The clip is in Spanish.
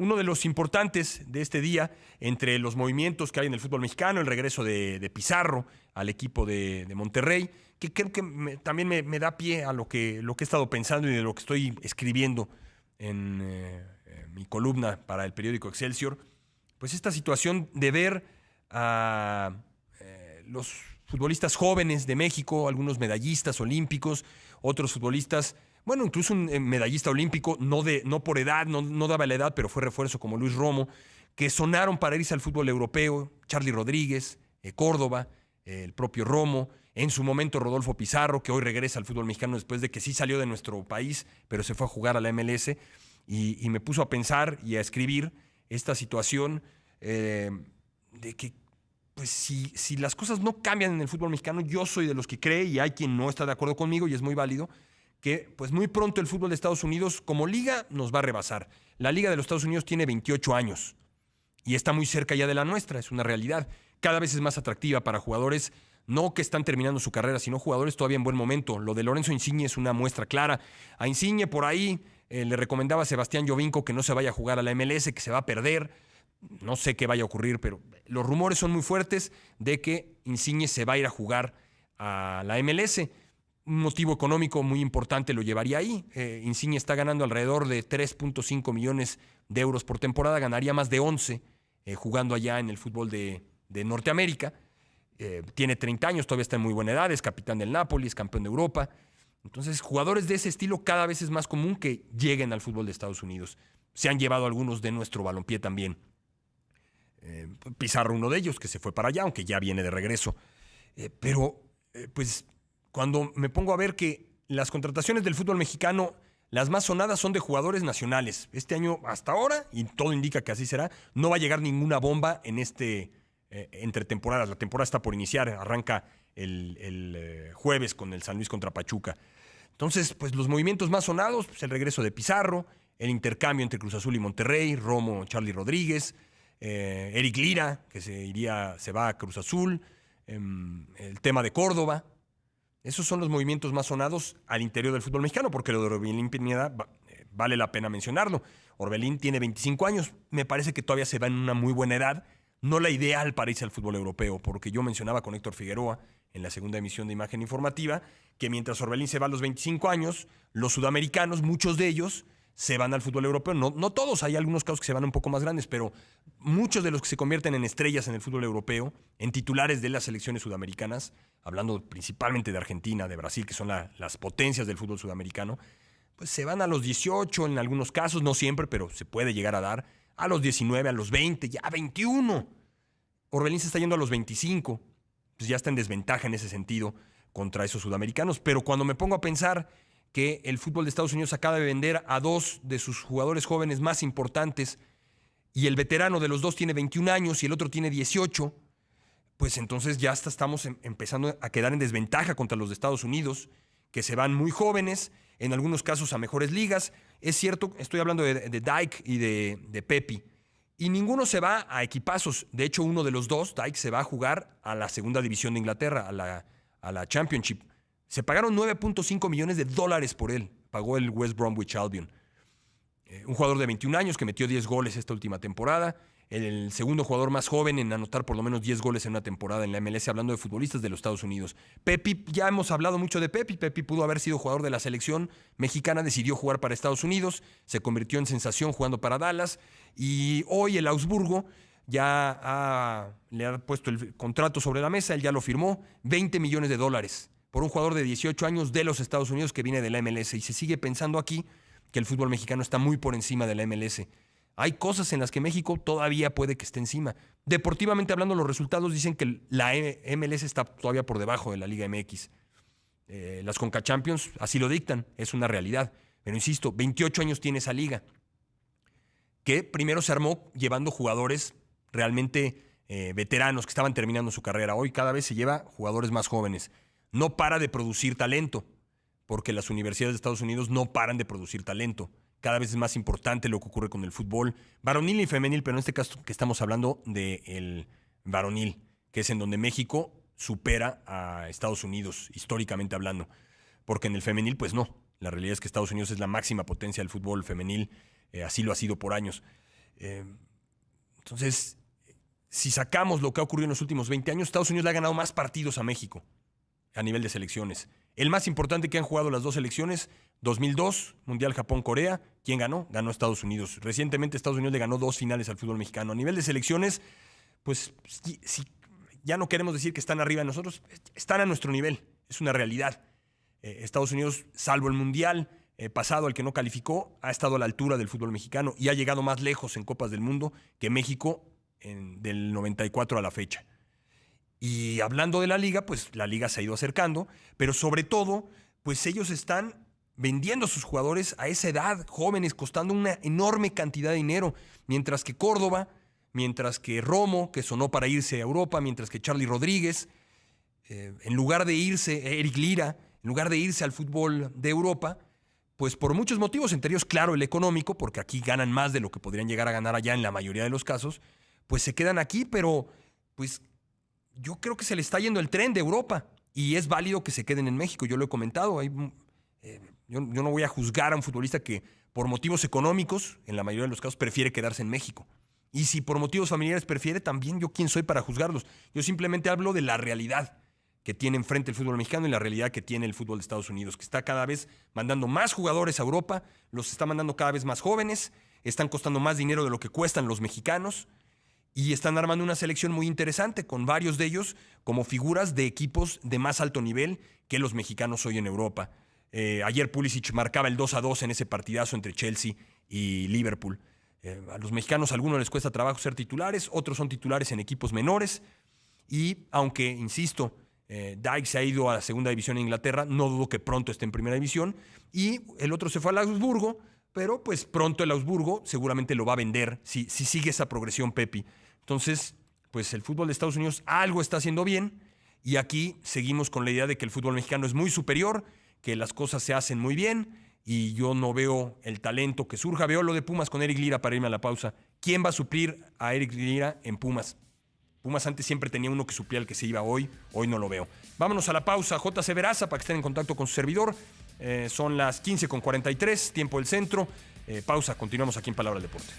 uno de los importantes de este día, entre los movimientos que hay en el fútbol mexicano, el regreso de Pizarro al equipo de Monterrey, que creo que también me da pie a lo que he estado pensando y de lo que estoy escribiendo en mi columna para el periódico Excelsior. Pues esta situación de ver a los futbolistas jóvenes de México, algunos medallistas olímpicos, otros futbolistas, bueno, incluso un medallista olímpico, no por edad, no daba la edad, pero fue refuerzo como Luis Romo, que sonaron para irse al fútbol europeo, Charly Rodríguez, Córdoba, el propio Romo, en su momento Rodolfo Pizarro, que hoy regresa al fútbol mexicano después de que sí salió de nuestro país, pero se fue a jugar a la MLS, y me puso a pensar y a escribir esta situación de que pues si las cosas no cambian en el fútbol mexicano, yo soy de los que cree, y hay quien no está de acuerdo conmigo y es muy válido, que pues muy pronto el fútbol de Estados Unidos como liga nos va a rebasar. La liga de los Estados Unidos tiene 28 años y está muy cerca ya de la nuestra, es una realidad. Cada vez es más atractiva para jugadores, no que están terminando su carrera, sino jugadores todavía en buen momento. Lo de Lorenzo Insigne es una muestra clara. A Insigne por ahí le recomendaba a Sebastián Giovinco que no se vaya a jugar a la MLS, que se va a perder. No sé qué vaya a ocurrir, pero los rumores son muy fuertes de que Insigne se va a ir a jugar a la MLS. Un motivo económico muy importante lo llevaría ahí. Insigne está ganando alrededor de 3.5 millones de euros por temporada, ganaría más de 11 jugando allá en el fútbol de Norteamérica. Tiene 30 años, todavía está en muy buena edad, es capitán del Napoli, es campeón de Europa. Entonces, jugadores de ese estilo cada vez es más común que lleguen al fútbol de Estados Unidos. Se han llevado algunos de nuestro balompié también. Pizarro uno de ellos, que se fue para allá, aunque ya viene de regreso. Pues cuando me pongo a ver que las contrataciones del fútbol mexicano, las más sonadas son de jugadores nacionales. Este año, hasta ahora, y todo indica que así será, no va a llegar ninguna bomba en entre temporadas. La temporada está por iniciar, arranca el jueves con el San Luis contra Pachuca. Entonces, pues los movimientos más sonados, pues el regreso de Pizarro, el intercambio entre Cruz Azul y Monterrey, Romo, Charly Rodríguez, Eric Lira, que se va a Cruz Azul, el tema de Córdoba. Esos son los movimientos más sonados al interior del fútbol mexicano, porque lo de Orbelín Pineda vale la pena mencionarlo. Orbelín tiene 25 años, me parece que todavía se va en una muy buena edad, no la ideal para irse al fútbol europeo, porque yo mencionaba con Héctor Figueroa en la segunda emisión de Imagen Informativa, que mientras Orbelín se va a los 25 años, los sudamericanos, muchos de ellos, se van al fútbol europeo. No todos, hay algunos casos que se van un poco más grandes, pero muchos de los que se convierten en estrellas en el fútbol europeo, en titulares de las selecciones sudamericanas, hablando principalmente de Argentina, de Brasil, que son las potencias del fútbol sudamericano, pues se van a los 18 en algunos casos, no siempre, pero se puede llegar a dar, a los 19, a los 20, ya 21. Orbelín se está yendo a los 25, pues ya está en desventaja en ese sentido contra esos sudamericanos, pero cuando me pongo a pensar que el fútbol de Estados Unidos acaba de vender a dos de sus jugadores jóvenes más importantes y el veterano de los dos tiene 21 años y el otro tiene 18, pues entonces ya hasta estamos empezando a quedar en desventaja contra los de Estados Unidos, que se van muy jóvenes, en algunos casos a mejores ligas. Es cierto, estoy hablando de Dijk y de Pepi, y ninguno se va a equipazos. De hecho, uno de los dos, Dijk, se va a jugar a la segunda división de Inglaterra, a la Championship. Se pagaron 9.5 millones de dólares por él, pagó el West Bromwich Albion. Un jugador de 21 años que metió 10 goles esta última temporada, el segundo jugador más joven en anotar por lo menos 10 goles en una temporada en la MLS, hablando de futbolistas de los Estados Unidos. Pepi, ya hemos hablado mucho de Pepi. Pepi pudo haber sido jugador de la selección mexicana, decidió jugar para Estados Unidos, se convirtió en sensación jugando para Dallas, y hoy el Augsburgo ya le ha puesto el contrato sobre la mesa, él ya lo firmó, 20 millones de dólares por un jugador de 18 años de los Estados Unidos que viene de la MLS, y se sigue pensando aquí que el fútbol mexicano está muy por encima de la MLS. Hay cosas en las que México todavía puede que esté encima. Deportivamente hablando, los resultados dicen que la MLS está todavía por debajo de la Liga MX. Las Conca Champions así lo dictan, es una realidad. Pero insisto, 28 años tiene esa liga, que primero se armó llevando jugadores realmente veteranos que estaban terminando su carrera. Hoy cada vez se lleva jugadores más jóvenes. No para de producir talento, porque las universidades de Estados Unidos no paran de producir talento. Cada vez es más importante lo que ocurre con el fútbol varonil y femenil, pero en este caso que estamos hablando del varonil, que es en donde México supera a Estados Unidos, históricamente hablando. Porque en el femenil, pues no. La realidad es que Estados Unidos es la máxima potencia del fútbol femenil, así lo ha sido por años. Eh, entonces, si sacamos lo que ha ocurrido en los últimos 20 años, Estados Unidos le ha ganado más partidos a México a nivel de selecciones. El más importante que han jugado las dos selecciones, 2002, Mundial Japón-Corea. ¿Quién ganó? Ganó Estados Unidos. Recientemente Estados Unidos le ganó 2 finales al fútbol mexicano. A nivel de selecciones, pues si ya no queremos decir que están arriba de nosotros, están a nuestro nivel. Es una realidad. Estados Unidos, salvo el Mundial pasado al que no calificó, ha estado a la altura del fútbol mexicano y ha llegado más lejos en Copas del Mundo que México del 94 a la fecha. Y hablando de la liga, pues la liga se ha ido acercando, pero sobre todo, pues ellos están vendiendo a sus jugadores a esa edad, jóvenes, costando una enorme cantidad de dinero, mientras que Córdoba, mientras que Romo, que sonó para irse a Europa, mientras que Charly Rodríguez, en lugar de irse, Eric Lira, en lugar de irse al fútbol de Europa, pues por muchos motivos, entre ellos, claro, el económico, porque aquí ganan más de lo que podrían llegar a ganar allá en la mayoría de los casos, pues se quedan aquí, pero pues yo creo que se le está yendo el tren de Europa y es válido que se queden en México. Yo lo he comentado, yo no voy a juzgar a un futbolista que por motivos económicos, en la mayoría de los casos, prefiere quedarse en México. Y si por motivos familiares prefiere, también yo quién soy para juzgarlos. Yo simplemente hablo de la realidad que tiene enfrente el fútbol mexicano y la realidad que tiene el fútbol de Estados Unidos, que está cada vez mandando más jugadores a Europa, los está mandando cada vez más jóvenes, están costando más dinero de lo que cuestan los mexicanos y están armando una selección muy interesante con varios de ellos como figuras de equipos de más alto nivel que los mexicanos hoy en Europa. Ayer Pulisic marcaba el 2-2 en ese partidazo entre Chelsea y Liverpool. A los mexicanos a algunos les cuesta trabajo ser titulares, otros son titulares en equipos menores y aunque, insisto, Dijk se ha ido a la segunda división en Inglaterra, no dudo que pronto esté en primera división, y el otro se fue al Augsburgo, pero pues pronto el Augsburgo seguramente lo va a vender si sigue esa progresión Pepi. Entonces, pues el fútbol de Estados Unidos algo está haciendo bien y aquí seguimos con la idea de que el fútbol mexicano es muy superior, que las cosas se hacen muy bien y yo no veo el talento que surja. Veo lo de Pumas con Eric Lira para irme a la pausa. ¿Quién va a suplir a Eric Lira en Pumas? Pumas antes siempre tenía uno que suplía al que se iba hoy no lo veo. Vámonos a la pausa, JC Veraza, para que estén en contacto con su servidor. Son las 15:43, tiempo del centro. Pausa, continuamos aquí en Palabra del Deporte.